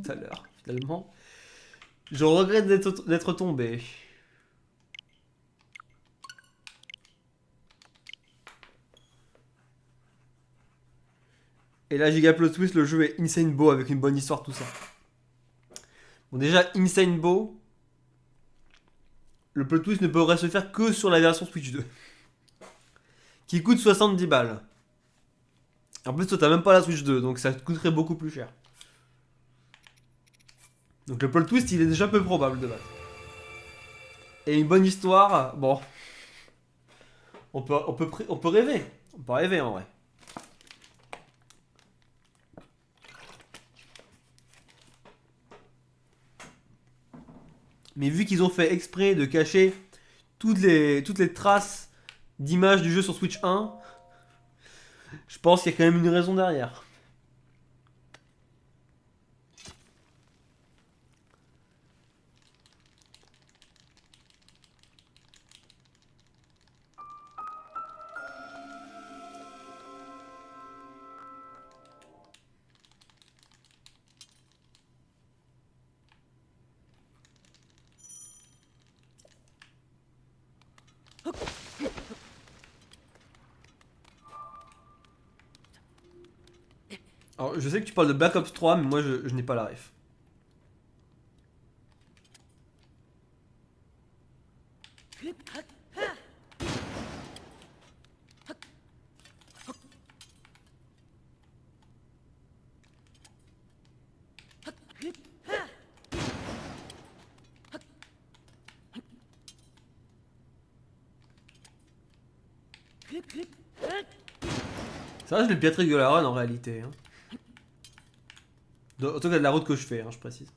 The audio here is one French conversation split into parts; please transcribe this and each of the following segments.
tout à l'heure, finalement. Je regrette d'être tombé. Et là, Giga Plot Twist, le jeu est insane beau avec une bonne histoire, tout ça. Bon, déjà, insane beau. Le plot twist ne pourrait se faire que sur la version Switch 2. Qui coûte 70 balles. En plus, toi, t'as même pas la Switch 2, donc ça te coûterait beaucoup plus cher. Donc le plot twist, il est déjà peu probable de base. Et une bonne histoire, bon. On peut rêver. On peut rêver en vrai. Mais vu qu'ils ont fait exprès de cacher toutes les traces d'images du jeu sur Switch 1, je pense qu'il y a quand même une raison derrière. Alors, je sais que tu parles de Black Ops 3, mais moi, je n'ai pas la ref. Ça, je l'ai bien trick de la run en réalité. Hein. En tout cas, de la route que je fais, hein, je précise.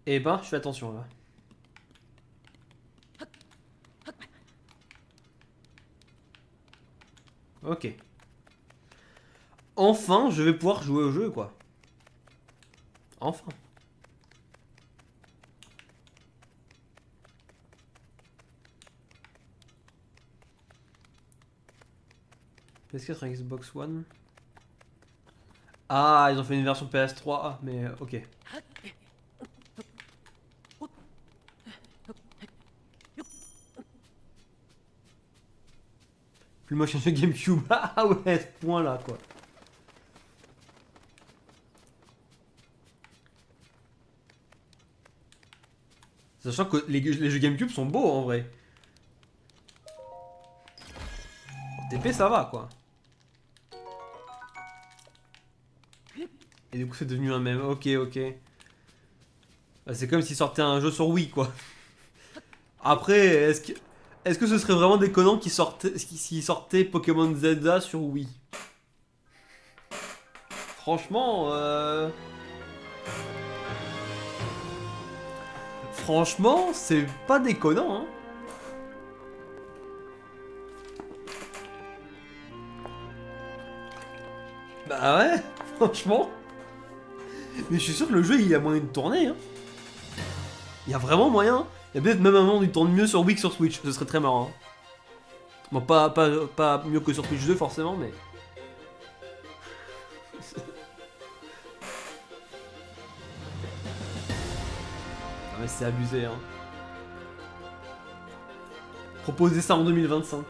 Eh ben, je fais attention là. Ok. Enfin, je vais pouvoir jouer au jeu, quoi. Enfin. PS4 et Xbox One. Ah, ils ont fait une version PS3, mais ok. Plus moche que GameCube. Ah ouais, ce point là, quoi. Sachant que les jeux GameCube sont beaux en vrai. En TP, ça va, quoi. Et du coup, c'est devenu un même. Ok, ok. Bah, c'est comme s'il sortait un jeu sur Wii, quoi. Après, est-ce que ce serait vraiment déconnant s'il sortait Pokémon Zelda sur Wii? Franchement, franchement, c'est pas déconnant, hein. Bah ouais, franchement. Mais je suis sûr que le jeu, il y a moyen de tourner, hein. Il y a vraiment moyen. Il y a peut-être même un moment où il tourne mieux sur Wii que sur Switch. Ce serait très marrant. Hein. Bon, pas mieux que sur Switch 2, forcément, mais... Ah mais c'est abusé, hein. Proposer ça en 2025.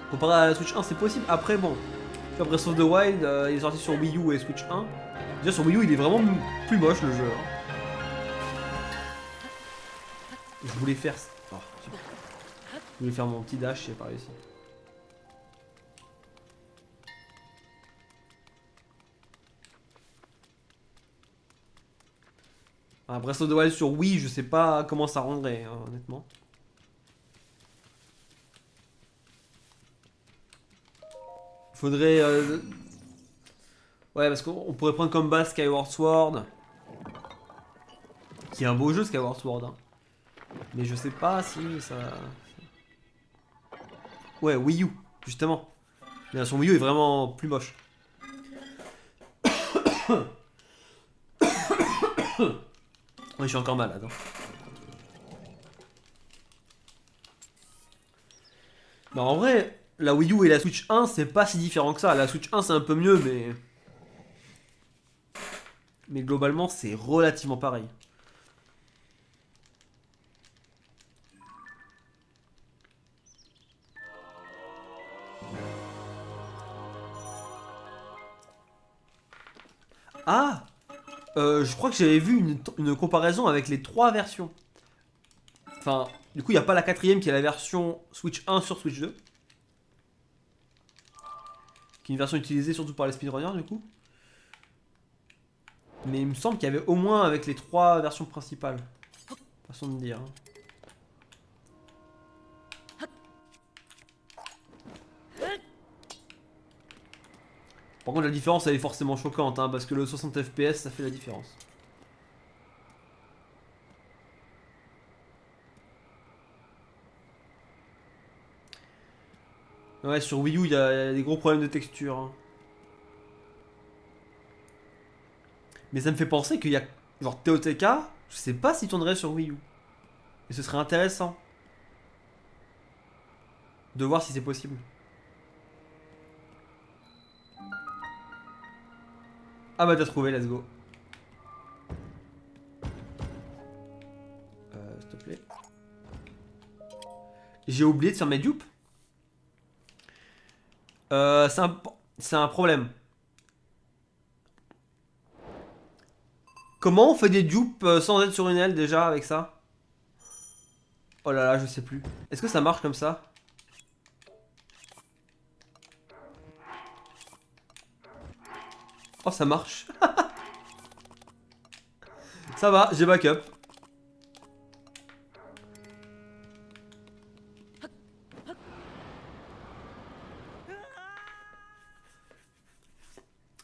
Comparé à la Switch 1, c'est possible. Après, bon, Breath of the Wild, il est sorti sur Wii U et Switch 1. Déjà, sur Wii U, il est vraiment plus moche, le jeu. Hein. Je voulais faire... Oh, je voulais faire mon petit dash, j'ai pas réussi. Ah, Breath of the Wild sur Wii, je sais pas comment ça rendrait, hein, honnêtement. Faudrait... Ouais, parce qu'on pourrait prendre comme base Skyward Sword. Qui est un beau jeu, Skyward Sword. Hein. Mais je sais pas si ça... Ouais, Wii U, justement. La version Wii U est vraiment plus moche. Ouais, je suis encore malade. Hein. Bah en vrai, la Wii U et la Switch 1, c'est pas si différent que ça. La Switch 1, c'est un peu mieux, mais... Mais globalement, c'est relativement pareil. Ah je crois que j'avais vu une comparaison avec les trois versions. Enfin, du coup, il n'y a pas la quatrième qui est la version Switch 1 sur Switch 2. Qui est une version utilisée surtout par les speedrunners, du coup. Mais il me semble qu'il y avait au moins avec les trois versions principales. Façon de dire. Par contre, la différence, elle est forcément choquante, hein, parce que le 60 FPS, ça fait la différence. Ouais, sur Wii U, il y a des gros problèmes de texture. Hein. Mais ça me fait penser qu'il y a... Genre, TOTK, je sais pas s'il tournerait sur Wii U. Et ce serait intéressant. De voir si c'est possible. Ah bah t'as trouvé, let's go. S'il te plaît. J'ai oublié de faire mes dupes. C'est un problème. Comment on fait des dupes sans être sur une aile déjà avec ça? Oh là là, je sais plus. Est-ce que ça marche comme ça? Oh, ça marche. Ça va, j'ai backup.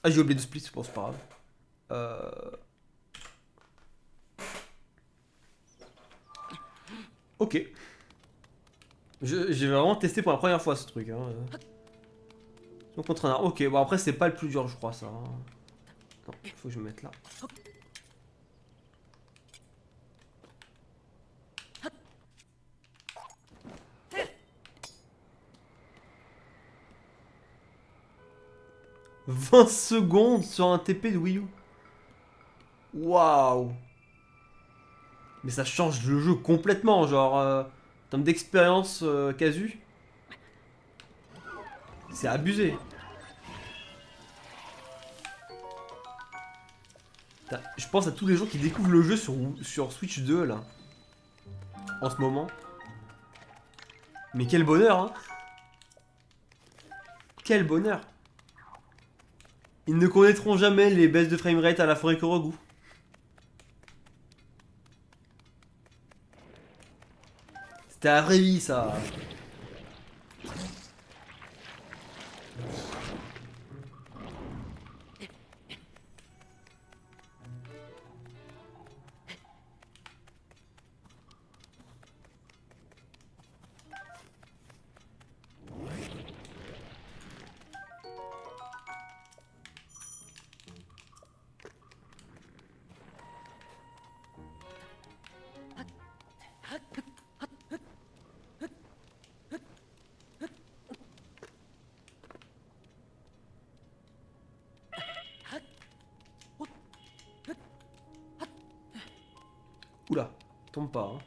Ah, j'ai oublié de split, bon, c'est pas grave. Ok. J'ai vraiment testé pour la première fois ce truc. Hein. Donc contre un arbre. Ok, bon après c'est pas le plus dur je crois ça. Hein. Non, il faut que je me mette là. « 20 secondes sur un TP de Wii U. Waouh. Mais ça change le jeu complètement, genre... en termes d'expérience casu. C'est abusé. Je pense à tous les gens qui découvrent le jeu sur Switch 2 là. En ce moment. Mais quel bonheur hein. Quel bonheur. Ils ne connaîtront jamais les baisses de framerate à la forêt Korogu. C'était la vraie vie ça. Oula, tombe pas. Hein.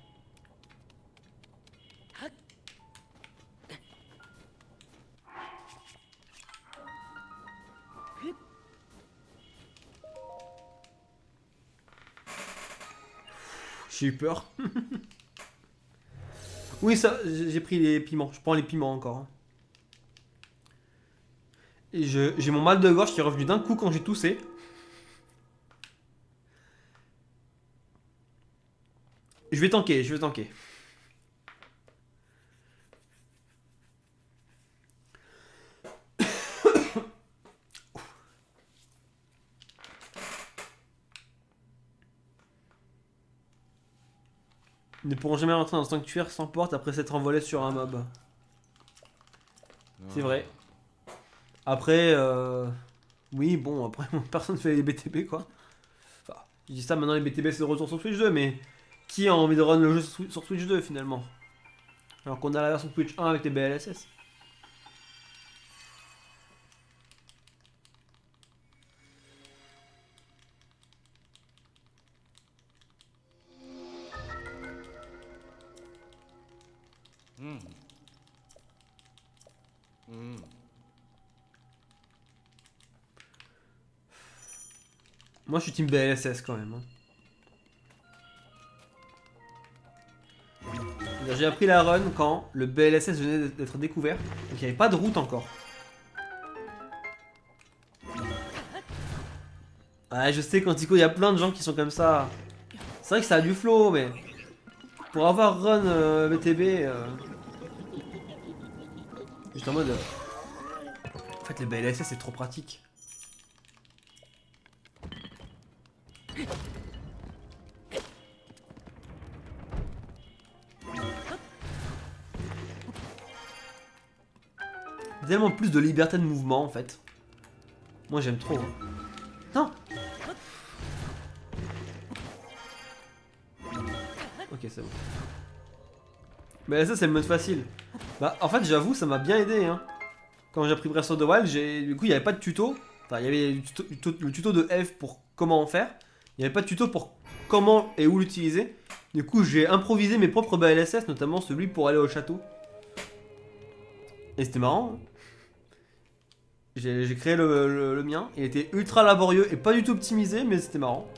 J'ai eu peur. Oui, ça, j'ai pris les piments. Je prends les piments encore. Hein. Et j'ai mon mal de gorge qui est revenu d'un coup quand j'ai toussé. Je vais tanker, je vais tanker. Ils ne pourront jamais rentrer dans un sanctuaire sans porte après s'être envolés sur un mob. C'est vrai. Après, oui, bon, après, personne fait les BTB, quoi. Enfin, je dis ça, maintenant les BTB c'est de retour sur Switch 2, mais qui a envie de run le jeu sur Switch 2, finalement? Alors qu'on a la version Switch 1 avec les BLSS. Moi je suis team BLSS quand même. Hein. J'ai appris la run quand le BLSS venait d'être découvert, donc il n'y avait pas de route encore. Ouais, je sais qu'Antico, il y a plein de gens qui sont comme ça. C'est vrai que ça a du flow, mais pour avoir run BTB, j'étais en mode. En fait, le BLSS c'est trop pratique. Tellement plus de liberté de mouvement en fait. Moi j'aime trop. Hein. Non. Ok, c'est bon. Mais ça c'est le mode facile. Bah en fait j'avoue ça m'a bien aidé hein. Quand j'ai appris Breath of the Wild, du coup il n'y avait pas de tuto. Enfin il y avait le tuto de F pour comment en faire. Il n'y avait pas de tuto pour comment et où l'utiliser. Du coup j'ai improvisé mes propres BLSS, notamment celui pour aller au château. Et c'était marrant. Hein. J'ai créé le mien. Il était ultra laborieux et pas du tout optimisé, mais c'était marrant.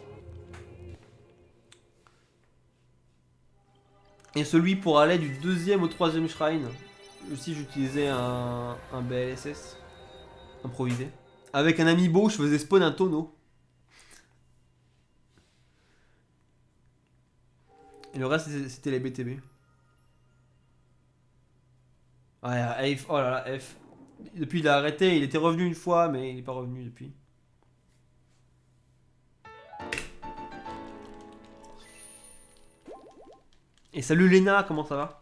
Et celui pour aller du deuxième au troisième shrine, aussi j'utilisais un BLSS improvisé. Avec un amiibo, je faisais spawn un tonneau. Et le reste c'était les BTB. Ouais, F, oh là là, F. Depuis il a arrêté, il était revenu une fois, mais il n'est pas revenu depuis. Et salut Léna, comment ça va?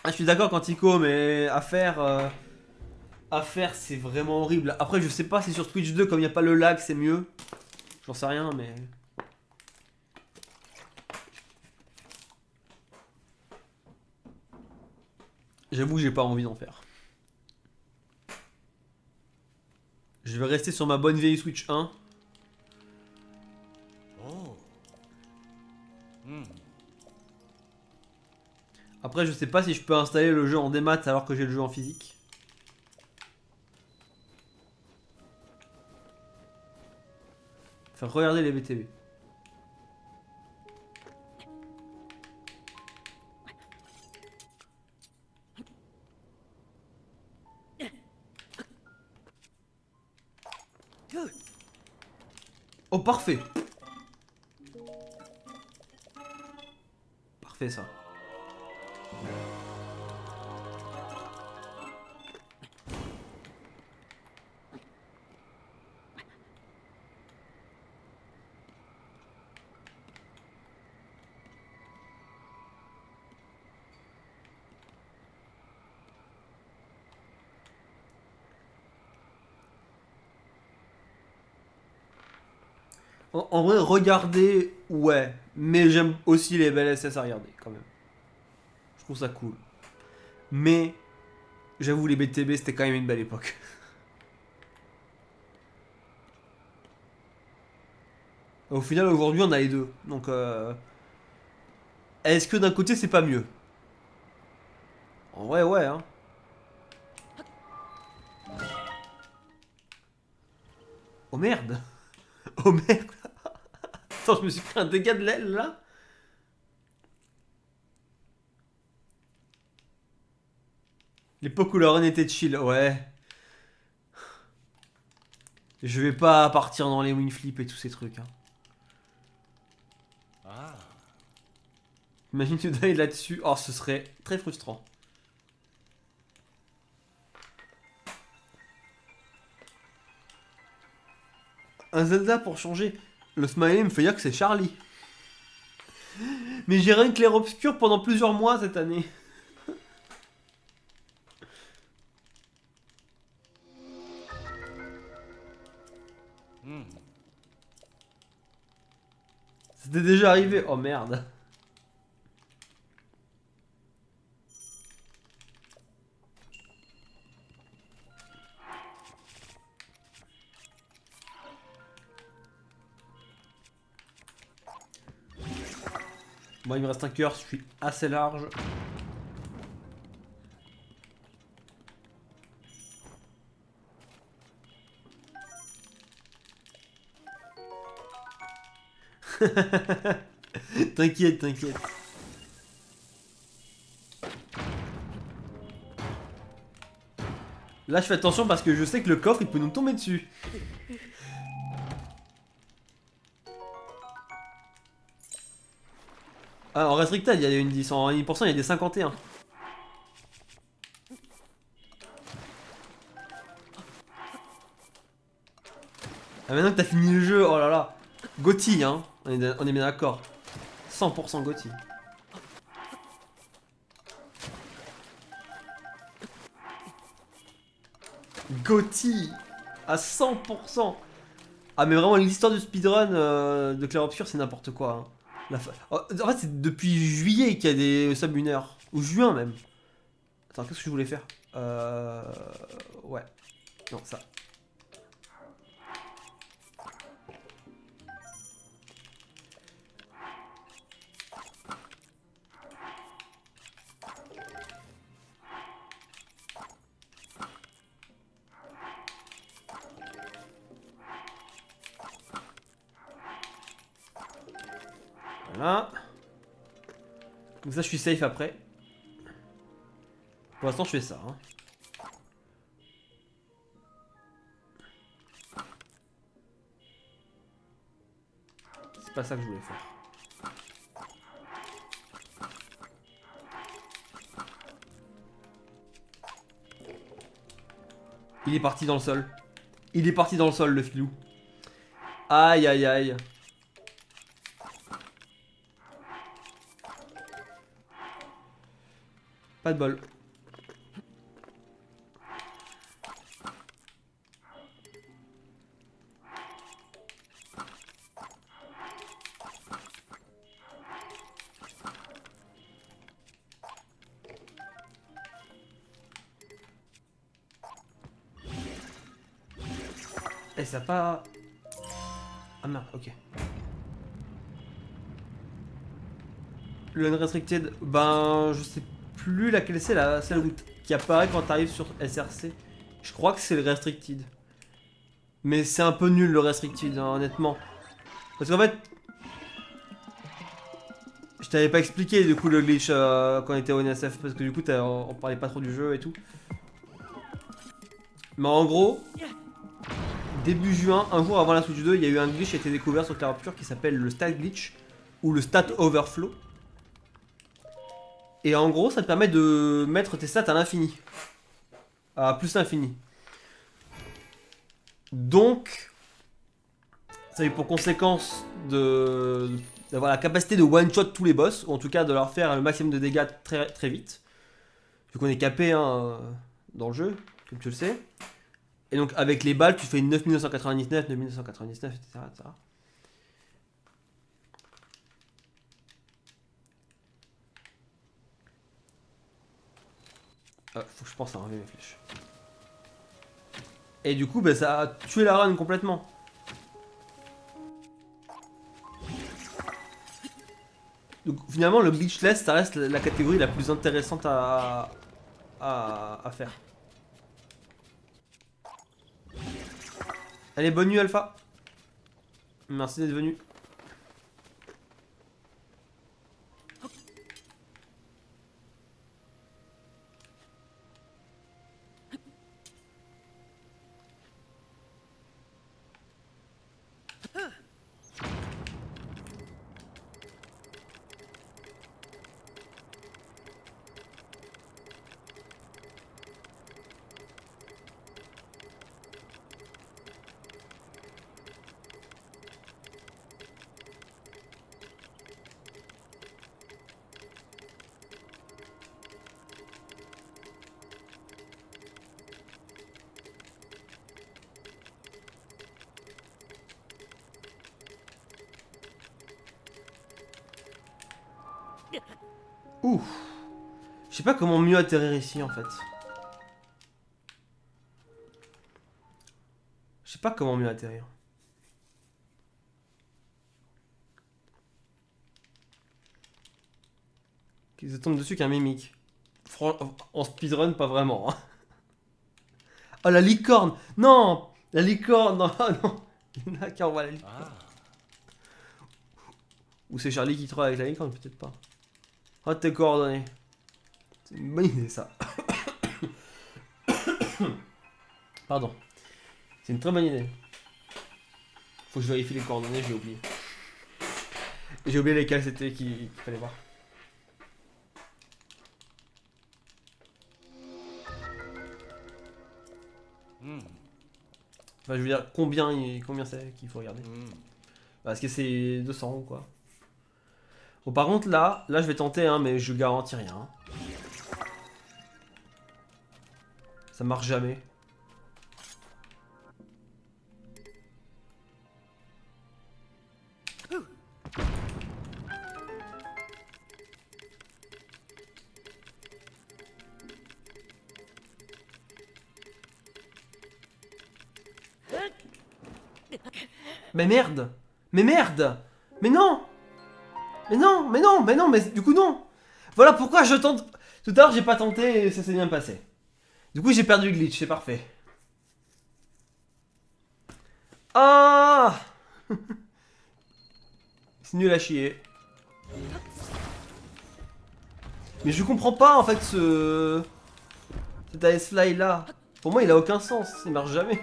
Ah, je suis d'accord Quantico, mais à faire c'est vraiment horrible. Après je sais pas si sur Twitch 2 comme il n'y a pas le lag c'est mieux. J'en sais rien mais... J'avoue j'ai pas envie d'en faire. Je vais rester sur ma bonne vieille Switch 1. Après je sais pas si je peux installer le jeu en démat alors que j'ai le jeu en physique. Enfin regardez les BTB. Oh parfait. Parfait ça. En vrai, regarder, ouais. Mais j'aime aussi les belles SS à regarder, quand même. Je trouve ça cool. Mais, j'avoue, les BTB, c'était quand même une belle époque. Au final, aujourd'hui, on a les deux. Donc, est-ce que d'un côté, c'est pas mieux? En vrai, ouais, hein. Oh merde! Oh merde! Attends, je me suis pris un dégât de l'aile, là? L'époque où la run était chill, ouais. Je vais pas partir dans les wing flips et tous ces trucs, hein. Imagine tu die là-dessus. Oh, ce serait très frustrant. Un Zelda pour changer. Le smiley me fait dire que c'est Charlie. Mais j'ai rien que l'air obscur pendant plusieurs mois cette année. C'était déjà arrivé. Oh merde. Bon, il me reste un cœur, je suis assez large. T'inquiète, t'inquiète. Là, je fais attention parce que je sais que le coffre, il peut nous tomber dessus. Ah, en restricted, il y a une 10. En 1%, il y a des 51. Ah, maintenant que t'as fini le jeu, oh là là. Gotti, hein. On est bien d'accord. 100% Gotti. Gotti à 100%. Ah, mais vraiment, l'histoire du speedrun de Clair Obscur, c'est n'importe quoi. Hein. Oh, en fait, c'est depuis juillet qu'il y a des sub 1 heure. Ou juin même. Attends, qu'est-ce que je voulais faire Ouais. Non, ça. Voilà. Donc ça, je suis safe après. Pour l'instant, je fais ça. Hein. C'est pas ça que je voulais faire. Il est parti dans le sol. Il est parti dans le sol, le filou. Aïe, aïe, aïe. Pas de bol. Et ça a pas... Ah merde, ok. Le unrestricted, ben je sais plus laquelle c'est, celle qui apparaît quand t'arrives sur SRC. Je crois que c'est le restricted. Mais c'est un peu nul le restricted, hein, honnêtement. Parce qu'en fait... Je t'avais pas expliqué du coup le glitch quand on était au NSF, parce que du coup on parlait pas trop du jeu et tout. Mais en gros... Début juin, un jour avant la Switch 2, il y a eu un glitch qui a été découvert sur Clair Obscur qui s'appelle le stat glitch ou le stat overflow. Et en gros, ça te permet de mettre tes stats à l'infini. À plus l'infini. Donc, ça a eu pour conséquence d'avoir la capacité de one-shot tous les boss, ou en tout cas de leur faire le maximum de dégâts très, très vite. Vu qu'on est capé hein, dans le jeu, comme tu le sais. Et donc avec les balles, tu fais 9999, 9999, etc. etc. Faut que je pense à enlever mes flèches. Et du coup, bah, ça a tué la run complètement. Donc finalement, le glitchless, ça reste la catégorie la plus intéressante à faire. Allez, bonne nuit Alpha. Merci d'être venu. Ouh. Je sais pas comment mieux atterrir ici en fait. Je sais pas comment mieux atterrir. Qu'ils se tombent dessus qu'un mimique. En speedrun, pas vraiment. Hein. Oh la licorne. Non. La licorne. Non, non. Il y en a qui envoient la licorne. Ou c'est Charlie qui travaille avec la licorne, peut-être pas. Oh tes coordonnées. C'est une bonne idée ça. Pardon. C'est une très bonne idée. Faut que je vérifie les coordonnées, j'ai oublié. J'ai oublié lesquelles c'était qu'il fallait voir. Enfin, je veux dire, combien c'est qu'il faut regarder. Parce que c'est 200 ou quoi. Bon, par contre, là, je vais tenter, hein, mais je garantis rien. Hein. Ça marche jamais. Mais merde! Mais merde! Mais non! Mais non! Mais non! Mais non! Mais du coup non! Voilà pourquoi je tente... Tout à l'heure j'ai pas tenté et ça s'est bien passé. Du coup j'ai perdu le glitch, c'est parfait. Ah! C'est nul à chier. Mais je comprends pas en fait ce... Cet AS Fly là. Pour moi il a aucun sens, il marche jamais.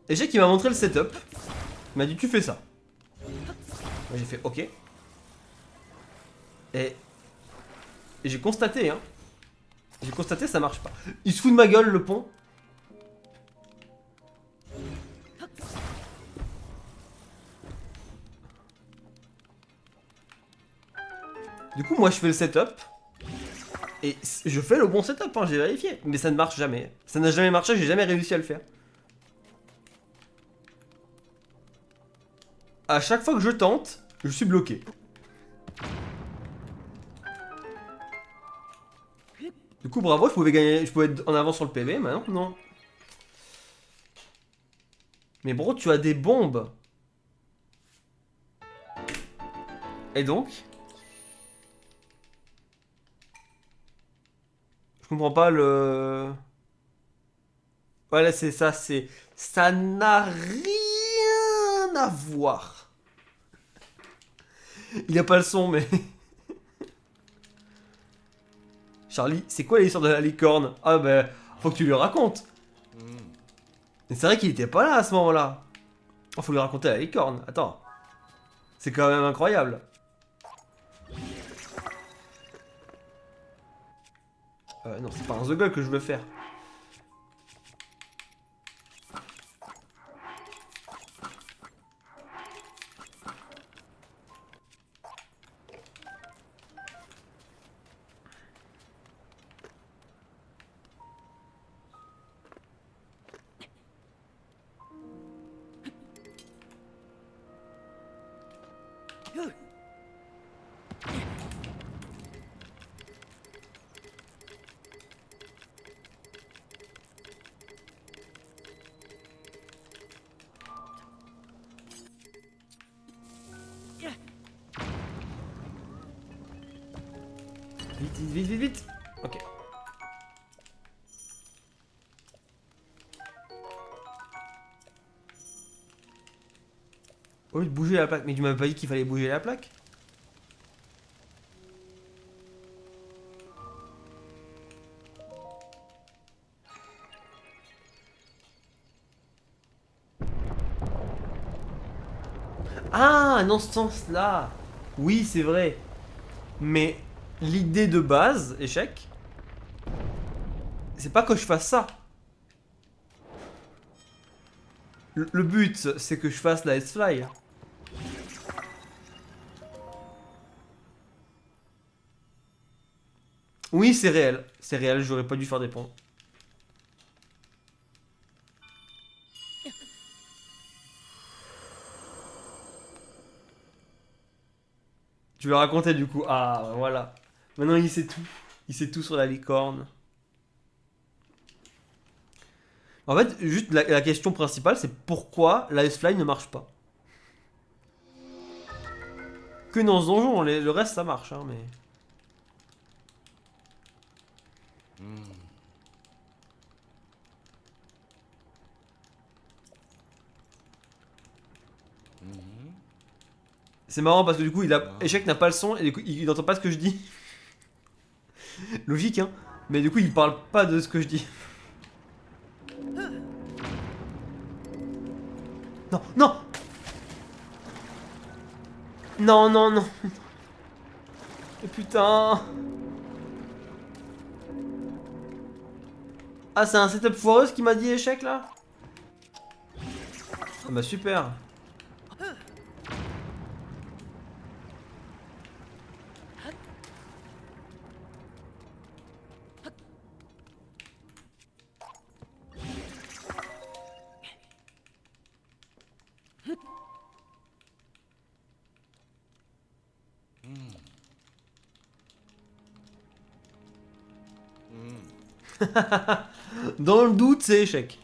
Et j'ai qui m'a montré le setup. Il m'a dit tu fais ça. Moi j'ai fait ok. Et j'ai constaté hein. J'ai constaté ça marche pas. Il se fout de ma gueule le pont. Du coup moi je fais le setup. Et je fais le bon setup, hein, j'ai vérifié. Mais ça ne marche jamais. Ça n'a jamais marché, j'ai jamais réussi à le faire. À chaque fois que je tente, je suis bloqué. Du coup, bravo, je pouvais gagner, je pouvais être en avant sur le PV, maintenant, non. Mais bro, tu as des bombes. Et donc je comprends pas le... Voilà, c'est ça, c'est... Ça n'a rien à voir. Il n'y a pas le son, mais... Charlie, c'est quoi l'histoire de la licorne? Ah ben, faut que tu lui racontes. Mais c'est vrai qu'il était pas là à ce moment-là. Oh, faut lui raconter la licorne. Attends. C'est quand même incroyable. Non, c'est pas un The Goal que je veux faire. Vite, vite, vite, vite, vite. Ok. Au lieu de bouger la plaque. Mais tu m'avais pas dit qu'il fallait bouger la plaque? Ah, dans ce sens-là. Oui, c'est vrai. Mais l'idée de base, échec, c'est pas que je fasse ça. Le but, c'est que je fasse la S-Fly. Oui, c'est réel. C'est réel, j'aurais pas dû faire des ponts. Tu veux raconter du coup. Ah, voilà. Maintenant, il sait tout. Il sait tout sur la licorne. En fait, juste la question principale, c'est pourquoi l'Icefly ne marche pas. Que dans ce donjon, le reste ça marche, hein, mais. C'est marrant parce que du coup, Échec n'a pas le son et du coup, il n'entend pas ce que je dis. Logique, hein. Mais du coup, il parle pas de ce que je dis. Non, non. Non, non, non. Et putain. Ah, c'est un setup foireuse qui m'a dit échec là. Ah bah super. Dans le doute, c'est échec.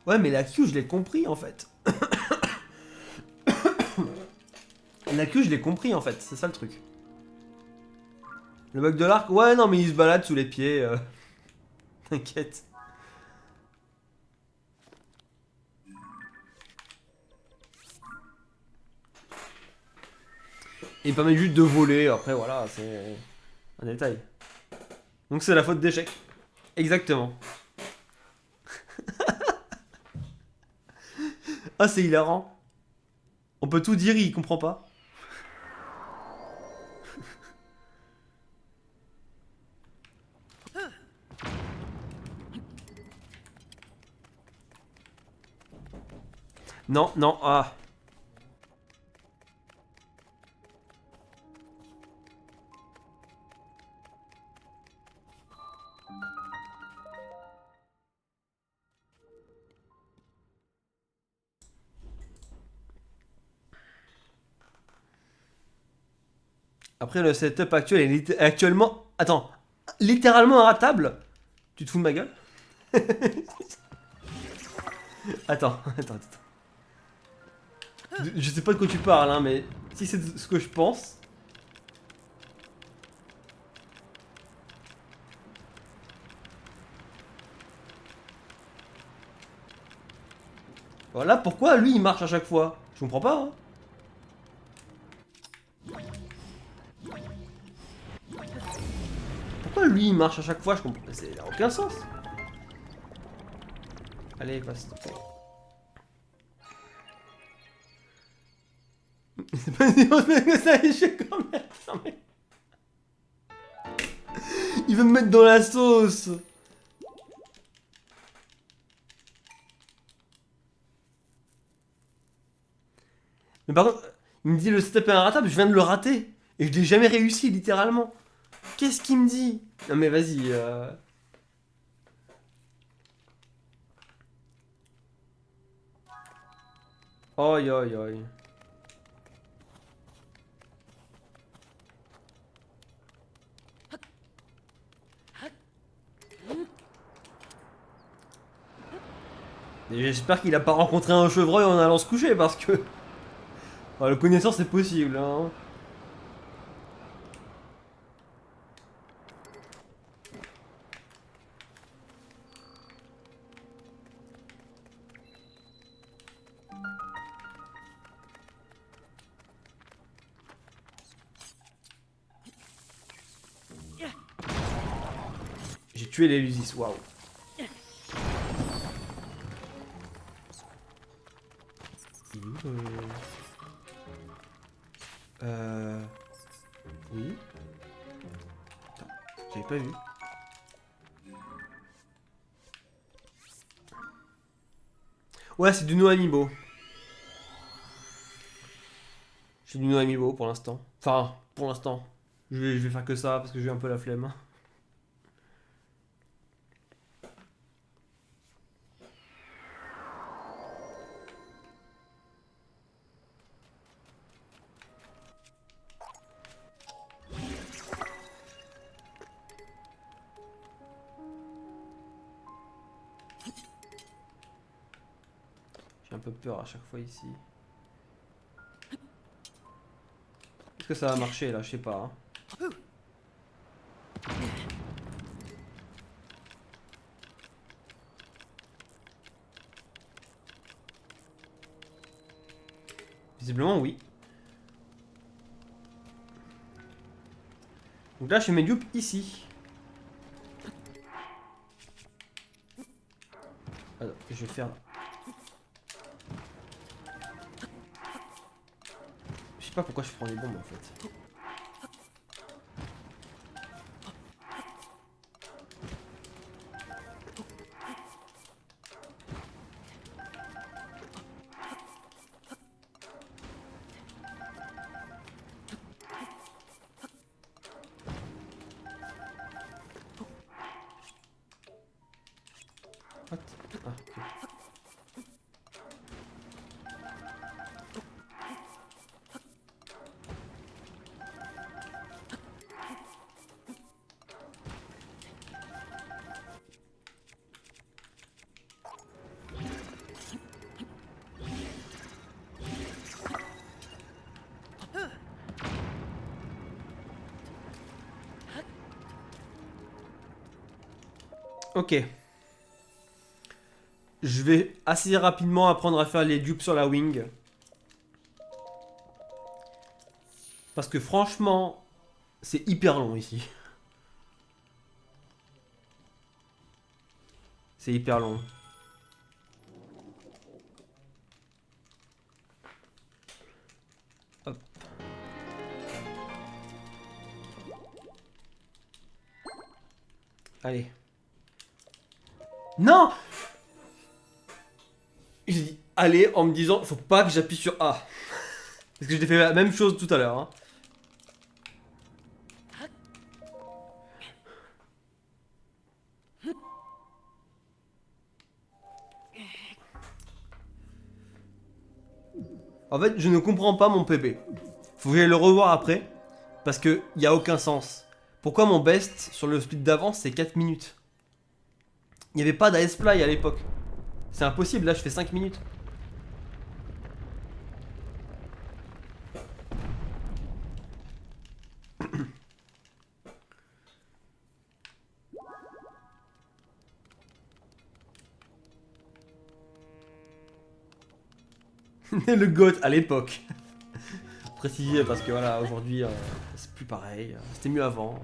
Ouais, mais la Q, je l'ai compris en fait. La Q, je l'ai compris en fait, c'est ça le truc. Le bug de l'arc, ouais, non, mais il se balade sous les pieds. T'inquiète. Il permet juste de voler, après voilà, c'est un détail. Donc c'est la faute d'échec. Exactement. Ah, c'est hilarant. On peut tout dire, il comprend pas. Non, non, ah. Après, le setup actuel est actuellement. Attends, littéralement inratable. Tu te fous de ma gueule? Attends, attends, attends. Je sais pas de quoi tu parles, hein, mais si c'est ce que je pense. Voilà, pourquoi lui il marche à chaque fois? Je comprends pas, hein. Pourquoi lui il marche à chaque fois? Je comprends. Ça n'a aucun sens. Allez, passe. C'est pas une grosse que ça échec quand même. Non, mais... Il veut me mettre dans la sauce. Mais par contre, il me dit le setup est inratable, je viens de le rater. Et je l'ai jamais réussi, littéralement. Qu'est-ce qu'il me dit? Non mais vas-y. Oi, oi, oi. Et j'espère qu'il a pas rencontré un chevreuil en allant se coucher parce que. Enfin, le connaissant c'est possible, hein. J'ai tué les Lusis, waouh. Il est où, Oui. Attends, j'avais pas vu. Ouais, c'est du No Amiibo. J'ai du No Amiibo pour l'instant. Enfin, pour l'instant. Je vais faire que ça parce que j'ai un peu la flemme. peu peur à chaque fois ici. Est-ce que ça va marcher là? Je sais pas. Hein. Visiblement oui. Donc là je fais mes dupes ici. Alors, je vais faire... Je sais pas pourquoi je prends les bombes en fait. What? Ah, ok. Ok. Je vais assez rapidement apprendre à faire les dupes sur la wing. Parce que franchement, c'est hyper long ici. C'est hyper long. Hop. Allez. Non! J'ai dit allez en me disant faut pas que j'appuie sur A. Parce que j'ai fait la même chose tout à l'heure. Hein. En fait, je ne comprends pas mon PB. Faut que j'aille le revoir après. Parce que y a aucun sens. Pourquoi mon best sur le split d'avance c'est 4 minutes? Il n'y avait pas d'AS-Fly à l'époque. C'est impossible, là je fais 5 minutes. Le GOAT à l'époque. Préciser parce que voilà, aujourd'hui c'est plus pareil. C'était mieux avant.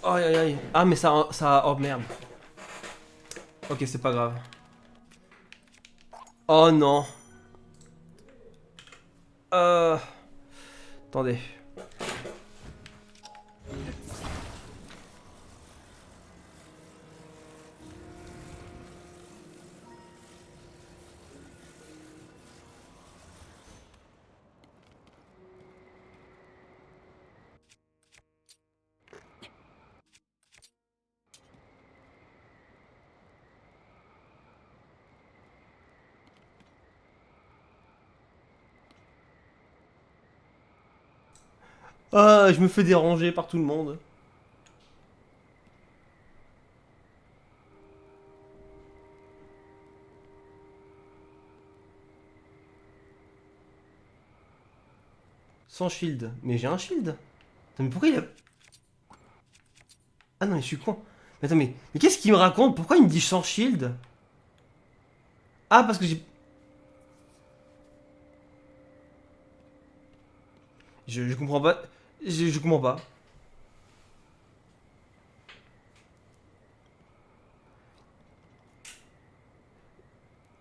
Aïe aïe aïe. Ah mais ça... Oh merde. Ok, c'est pas grave. Oh non. Attendez. Ah, je me fais déranger par tout le monde. Sans shield. Mais j'ai un shield. Attends, mais pourquoi il a... Ah non, mais je suis con. Mais attends, mais qu'est-ce qu'il me raconte? Pourquoi il me dit sans shield? Ah, parce que j'ai... Je comprends pas. Je comprends pas.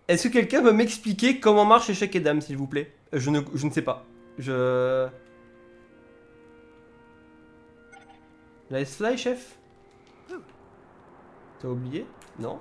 Est-ce que quelqu'un peut m'expliquer comment marche échec et dame, s'il vous plaît? Je ne sais pas. Je... La S-Fly, chef? T'as oublié? Non?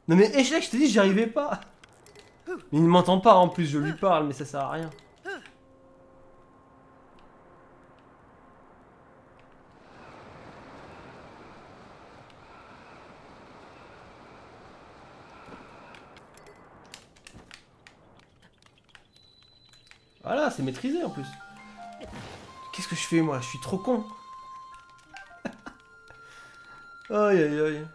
Non mais échec, je t'ai dit j'y arrivais pas. Mais il ne m'entend pas en plus, je lui parle, mais ça sert à rien. Voilà, c'est maîtrisé en plus. Qu'est-ce que je fais moi? Je suis trop con. Aïe aïe aïe.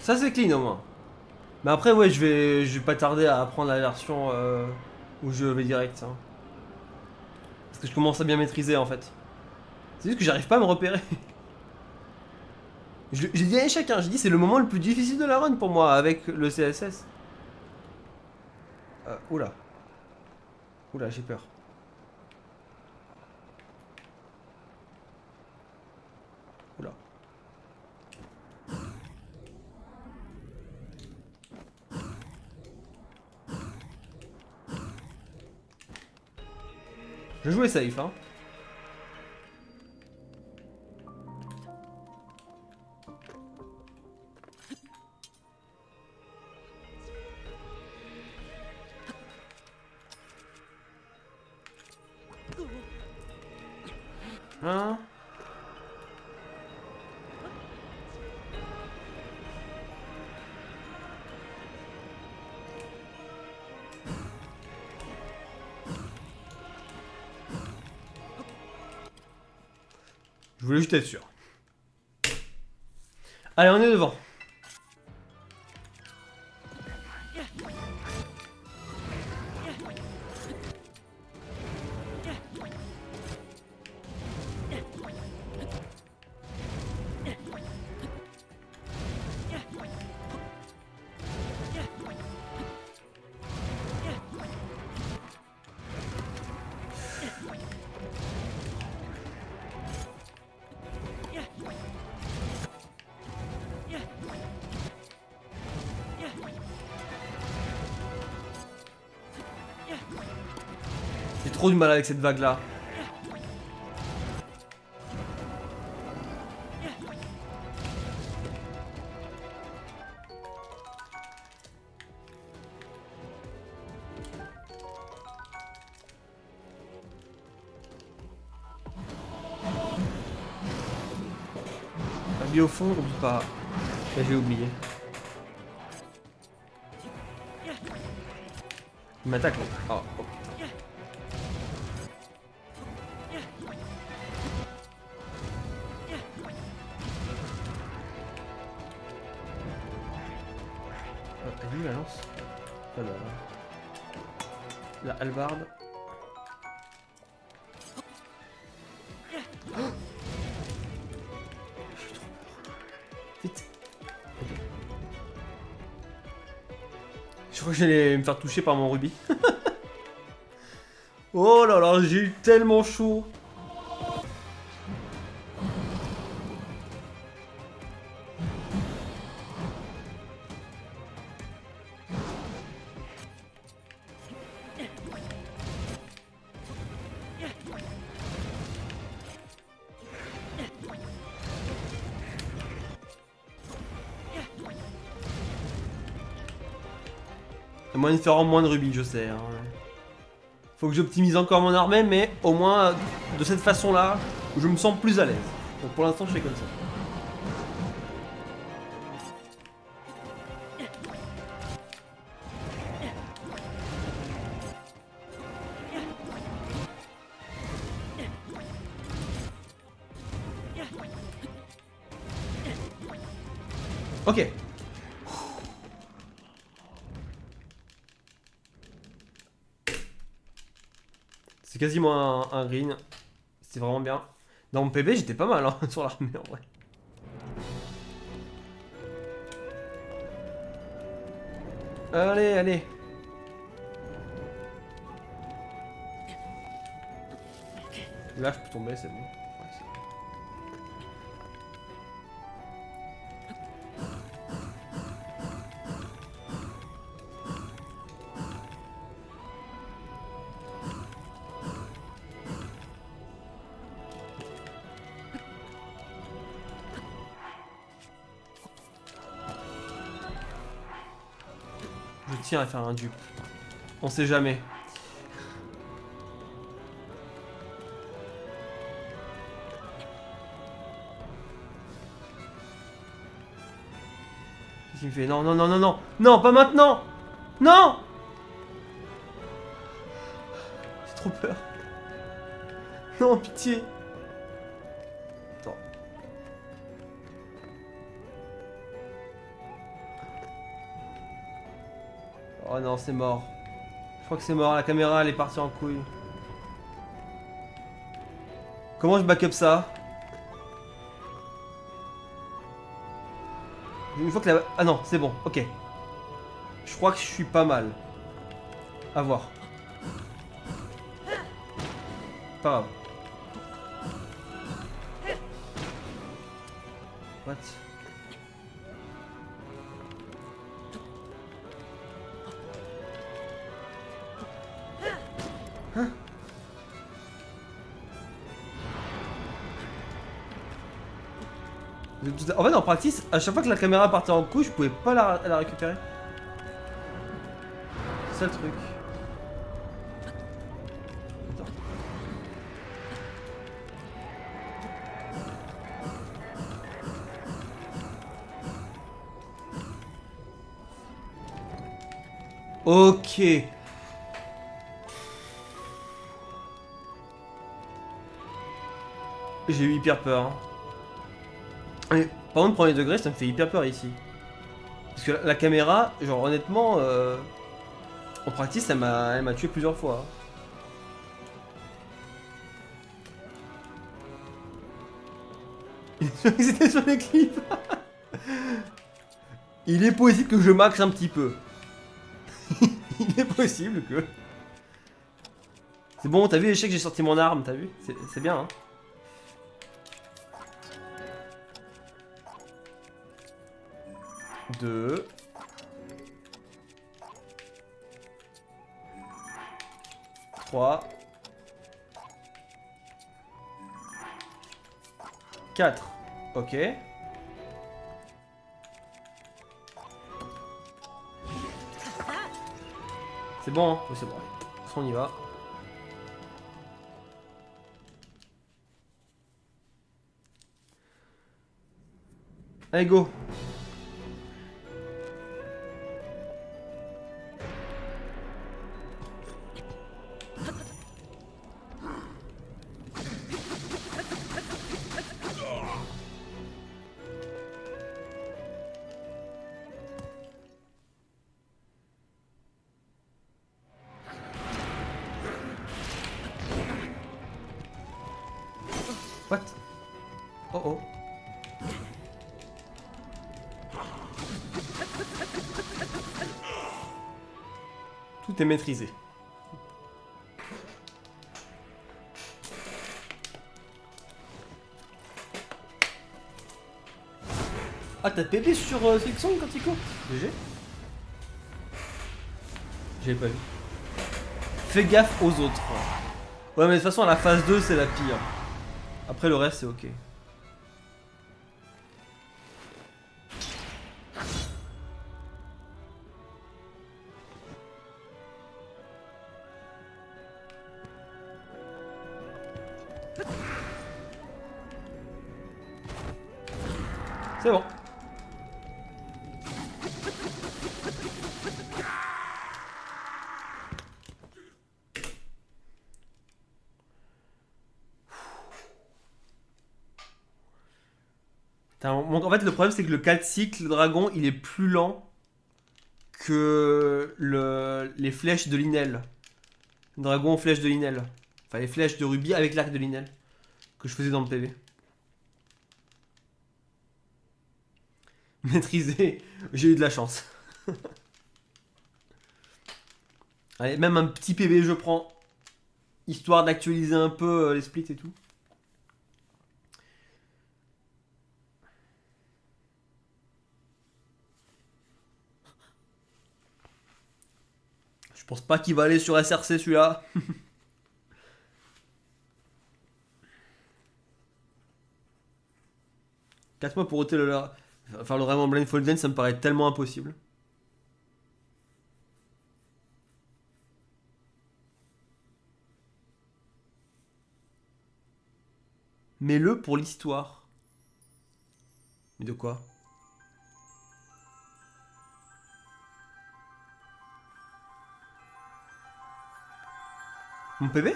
Ça c'est clean au moins. Mais après ouais je vais pas tarder à apprendre la version où je vais direct. Hein. Parce que je commence à bien maîtriser en fait. C'est juste que j'arrive pas à me repérer. J'ai dit à échec, hein, j'ai dit c'est le moment le plus difficile de la run pour moi avec le CSS. Oula. Oula, j'ai peur. Oula. Je jouais safe, hein. Hein? Je voulais juste être sûr. Allez, on est devant. J'ai trop du mal avec cette vague là. Lui au fond, oublie pas. Là, j'ai oublié. Il m'attaque là. Oh, oh. Elle est où la lance? Voilà. La hallebarde. Oh, j'ai trop peur. Vite. Okay. Je crois que j'allais me faire toucher par mon rubis. Oh là là, j'ai eu tellement chaud. Il y a moyen de faire en moins de rubis, je sais. Hein. Faut que j'optimise encore mon armée, mais au moins de cette façon-là, je me sens plus à l'aise. Donc pour l'instant, je fais comme ça. Ok. C'est quasiment un green. C'était vraiment bien. Dans mon PB, j'étais pas mal hein, sur l'armée en vrai. Allez, allez. Là, je peux tomber, c'est bon. Ouais, c'est bon. Je tiens à faire un dupe. On sait jamais. Qu'est-ce qu'il me fait? Non, non, non, non, non. Non, pas maintenant. Non. J'ai trop peur. Non, pitié. Attends. Oh non, c'est mort. Je crois que c'est mort, la caméra elle est partie en couille. Comment je backup ça? Une fois que la... Ah non, c'est bon, ok. Je crois que je suis pas mal. À voir. Pas grave. What? Hein? En fait, en practice, à chaque fois que la caméra partait en couille, je pouvais pas la récupérer. C'est ça le truc. Attends. Ok. J'ai eu hyper peur. Et, par contre, premier degré, ça me fait hyper peur ici. Parce que la caméra, genre honnêtement, en practice, elle m'a tué plusieurs fois. C'était sur les clips. Il est possible que je max un petit peu. Il est possible que... C'est bon, t'as vu l'échec, j'ai sorti mon arme, t'as vu? C'est bien, hein. Deux. Trois. 4. Ok. C'est bon, hein? Oui, c'est bon. On y va. Allez, go. What? Oh oh. Tout est maîtrisé. Ah, t'as pépé sur Silksong quand il court? GG. J'ai pas vu. Fais gaffe aux autres. Ouais, mais de toute façon, la phase 2, c'est la pire. Après, le reste, c'est ok. C'est bon. En fait, le problème, c'est que le 4 cycles, le dragon, il est plus lent que les flèches de Linel. Dragon, flèche de Linel. Enfin, les flèches de rubis avec l'arc de Linel. Que je faisais dans le PV. Maîtrisé. J'ai eu de la chance. Allez, même un petit PB je prends. Histoire d'actualiser un peu les splits et tout. Je pense pas qu'il va aller sur SRC celui-là. 4 mois pour ôter le... Faire le vraiment blindfolded, ça me paraît tellement impossible. Mets-le pour l'histoire. Mais de quoi? Mon PB?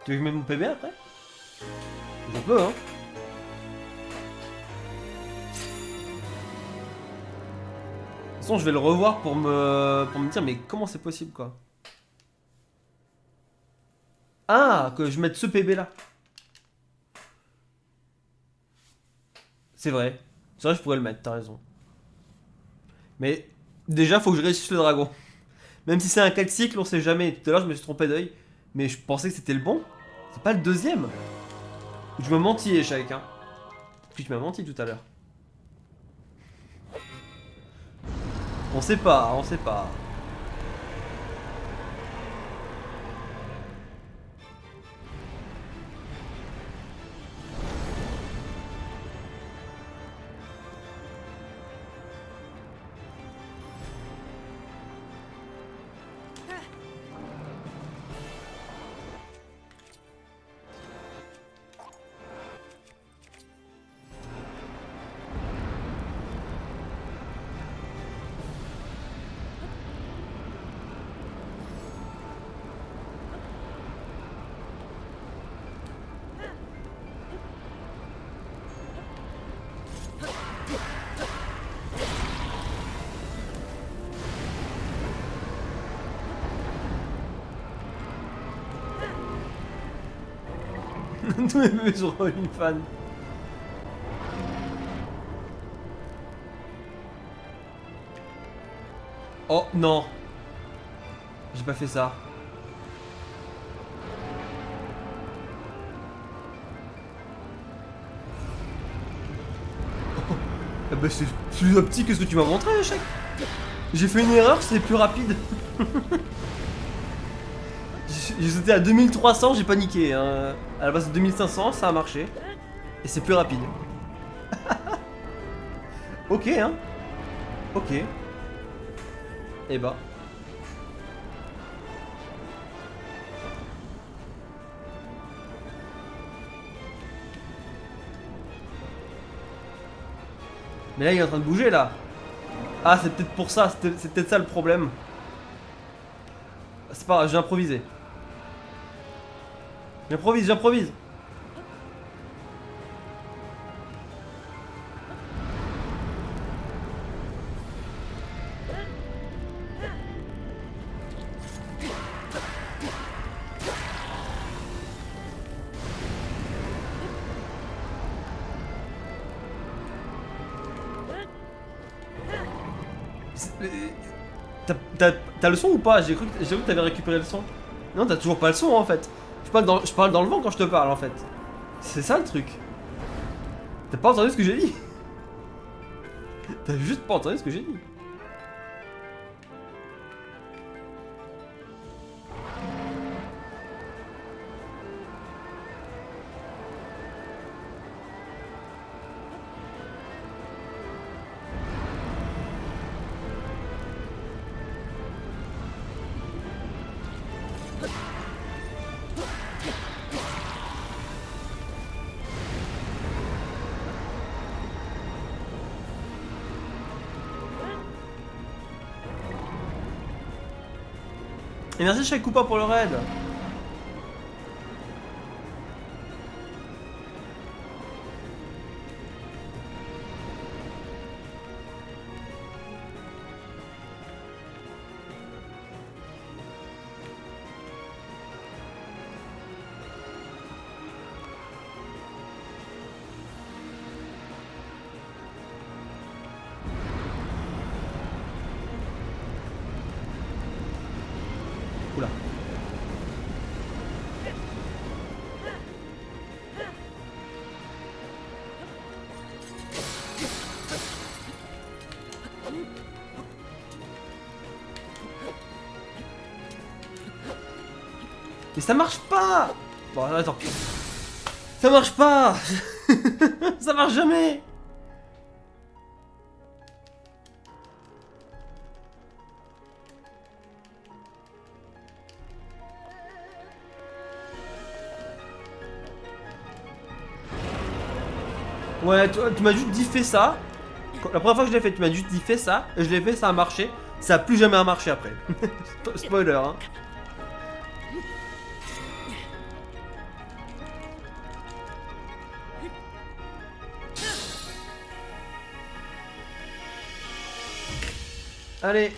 Tu veux que je mette mon PB après? Je peux, hein. De toute façon, je vais le revoir pour me dire, mais comment c'est possible, quoi? Ah, que je mette ce PB là. C'est vrai. C'est vrai, je pourrais le mettre, t'as raison. Mais déjà, faut que je réussisse le dragon. Même si c'est un 4 cycles, on sait jamais. Tout à l'heure, je me suis trompé d'œil. Mais je pensais que c'était le bon. C'est pas le deuxième. Je me mentis, échec, hein. Puis tu m'as menti tout à l'heure. On sait pas, on sait pas. Tous mes bébés sont une fan. Oh non. J'ai pas fait ça. Ah bah c'est plus optique que ce que tu m'as montré, échec. J'ai fait une erreur, c'est plus rapide. J'ai sauté à 2300, j'ai paniqué. Hein. À la base de 2500, ça a marché. Et c'est plus rapide. Ok, hein. Ok. Et bah. Mais là, il est en train de bouger, là. Ah, c'est peut-être pour ça, c'est peut-être ça le problème. C'est pas grave, j'ai improvisé. J'improvise, j'improvise. T'as le son ou pas? J'ai cru que t'avais récupéré le son. Non, t'as toujours pas le son en fait. Je parle dans le vent quand je te parle en fait. C'est ça le truc. T'as pas entendu ce que j'ai dit. T'as juste pas entendu ce que j'ai dit. Et merci Shai Koopa pour le raid. Mais ça marche pas. Bon, attends. Ça marche pas. Ça marche jamais. Ouais, tu m'as juste dit fais ça. La première fois que je l'ai fait, tu m'as juste dit fais ça. Et je l'ai fait, ça a marché. Ça a plus jamais marché après. Spoiler, hein. Allez.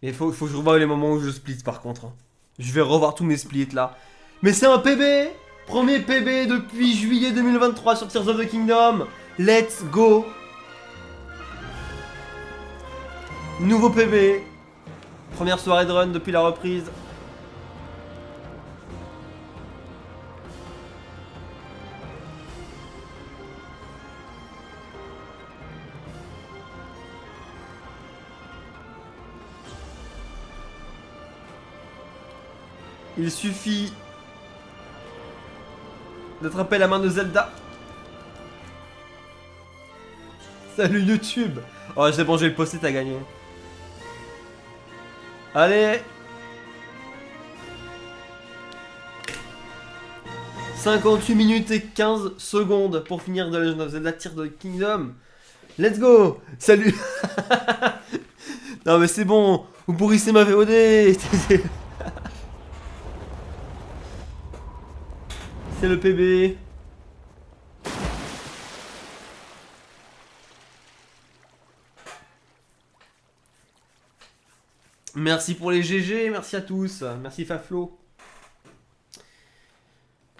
Mais faut que je revoie les moments où je split par contre. Hein. Je vais revoir tous mes splits là. Mais c'est un PB. Premier PB depuis juillet 2023 sur Tears of the Kingdom. Let's go. Nouveau PB. Première soirée de run depuis la reprise. Il suffit d'attraper la main de Zelda. Salut YouTube. Oh c'est bon, je vais le poster, t'as gagné. Allez. 58 minutes et 15 secondes pour finir de Legend of Zelda Tears of the Kingdom. Let's go. Salut. Non mais c'est bon, vous pourrissez ma VOD. C'est le PB. Merci pour les GG, merci à tous. Merci Faflo.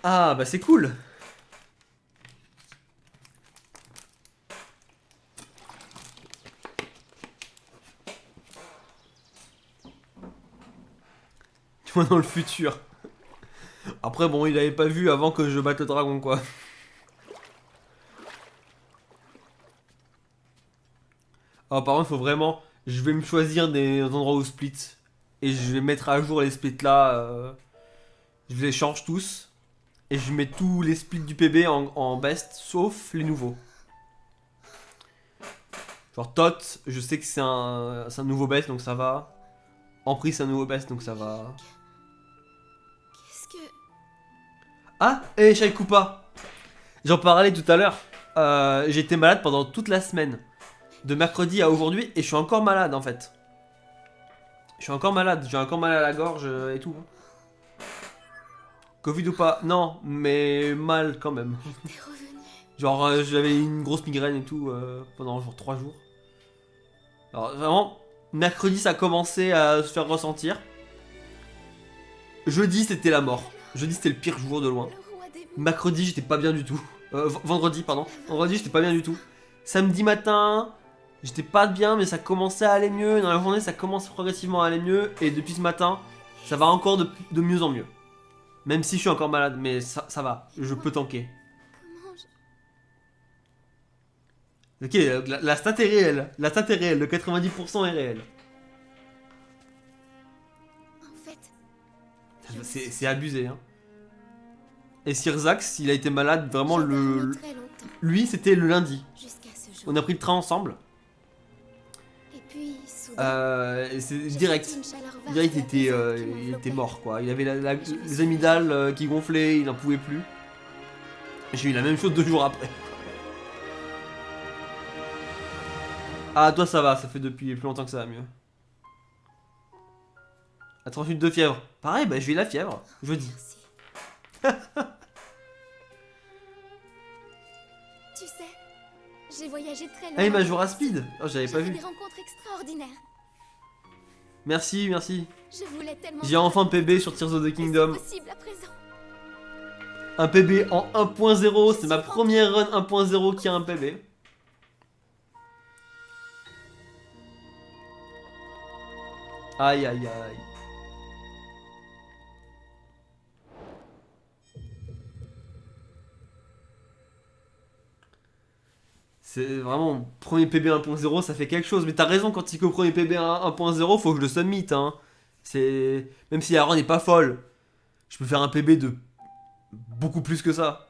Ah bah c'est cool. Tu vois dans le futur. Après bon, il avait pas vu avant que je batte le dragon quoi. Ah par contre faut vraiment... Je vais me choisir des endroits où split. Et je vais mettre à jour les splits là. Je les change tous. Et je mets tous les splits du PB en best, sauf les nouveaux. Genre Tot, je sais que c'est un nouveau best donc ça va. Emprise c'est un nouveau best donc ça va. Qu'est-ce que... Ah, et Shai Koopa. J'en parlais tout à l'heure. J'ai été malade pendant toute la semaine. De mercredi à aujourd'hui et je suis encore malade en fait. Je suis encore malade, j'ai encore mal à la gorge et tout. Covid ou pas? Non, mais mal quand même. T'es revenu. Genre j'avais une grosse migraine et tout pendant genre 3 jours. Alors vraiment, mercredi ça a commencé à se faire ressentir. Jeudi c'était la mort. Jeudi c'était le pire jour de loin. Le roi des... Mercredi j'étais pas bien du tout. Vendredi pardon. Vendredi j'étais pas bien du tout. Samedi matin, j'étais pas bien mais ça commençait à aller mieux. Dans la journée ça commence progressivement à aller mieux. Et depuis ce matin, ça va encore de mieux en mieux. Même si je suis encore malade, mais ça va. Je peux tanker. Comment je... Ok, la stat est réelle. La stat est réelle. Le 90% est réel. En fait... C'est abusé, hein. Et Sirzax, il a été malade vraiment j'ai dormi le... très longtemps, Lui, c'était le lundi. jusqu'à ce jour. On a pris le train ensemble. Et puis, soudain... Et c'est j'ai direct. senti une chaleur vaste Direct, et il apaisante qui était m'enveloppait. mort, quoi. Il avait les amygdales qui gonflaient, il n'en pouvait plus. J'ai eu la même chose 2 jours après. Ah, toi, ça va, ça fait depuis plus longtemps que ça va mieux. À 38 de fièvre. Pareil, bah, j'ai eu la fièvre, jeudi. Merci. Tu sais, j'ai voyagé très loin. Ah, il m'a joué à speed. Oh, j'avais J'ai pas fait vu. des rencontres extraordinaires. Merci, merci. Je voulais tellement... J'ai enfin PB sur Tears of the Kingdom. C'est possible à présent. Un PB en 1.0, c'est ma première run 1.0 qui a un PB. Aïe aïe aïe. C'est vraiment, premier PB 1.0, ça fait quelque chose. Mais t'as raison, quand il qu'au premier PB 1.0, faut que je le submit, hein. C'est... Même si la run n'est pas folle, je peux faire un PB de beaucoup plus que ça.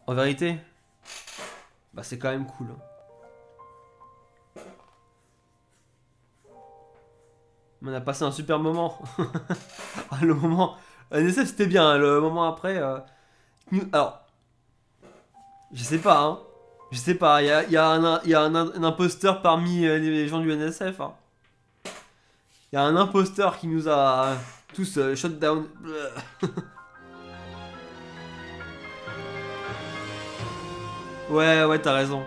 En vérité, bah c'est quand même cool. On a passé un super moment. Ah, le moment... NSF c'était bien, hein, le moment après... Alors, je sais pas, hein. Je sais pas, il y a un imposteur parmi les gens du NSF. Hein. Il y a un imposteur qui nous a tous shut down. Ouais, t'as raison.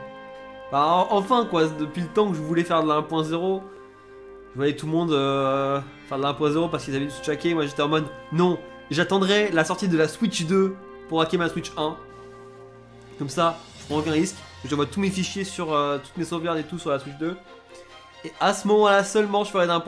Bah, enfin, quoi, depuis le temps que je voulais faire de la 1.0, je voyais tout le monde faire de la 1.0 parce qu'ils avaient tout checké. Moi, j'étais en mode, non, j'attendrai la sortie de la Switch 2 pour hacker ma Switch 1. Comme ça, je prends aucun risque. J'envoie tous mes fichiers sur toutes mes sauvegardes et tout sur la Switch 2. Et à ce moment-là seulement, je ferai d'un